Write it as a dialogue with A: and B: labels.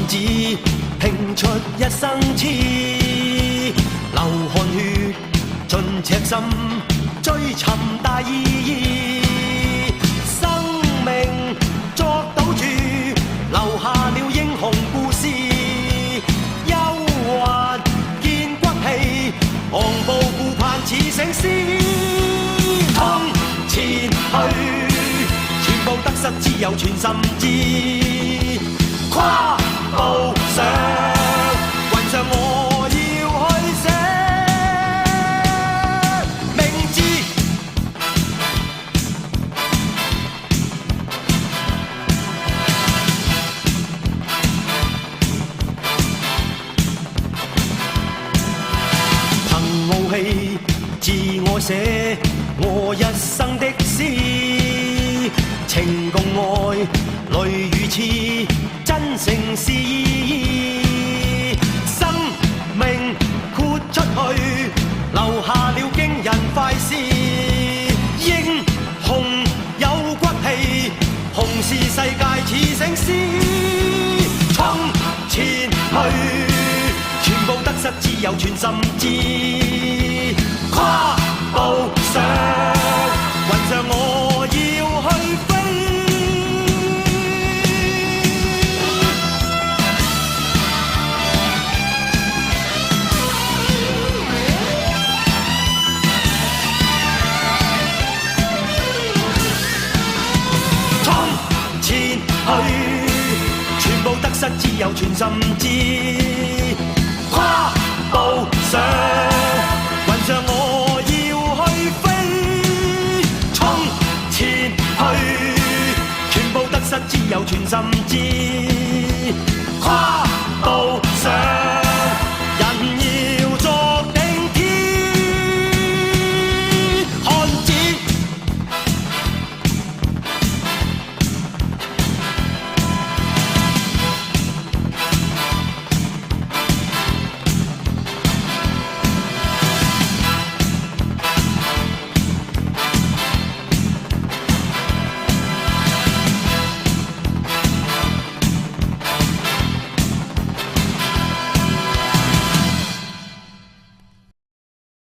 A: 志，拼出一生痴，流汗血盡赤心，追尋大意義。生命作賭注，留下了英雄故事。憂患見骨氣，昂步顧盼似醒獅。衝前去，全部得失只有全心知。跨步上雲上，我要去寫名字。憑傲氣自我寫我一生的詩，情共愛淚與痴，真誠是意義。生命豁出去，留下了驚人快事。英雄有骨氣，雄視世界似醒獅。衝前去，全部得失只有全心知。跨步上雲上，我要去飛。全部得失只有全心知。跨步上雲上，我要去飛。衝前去，全部得失只有全心知。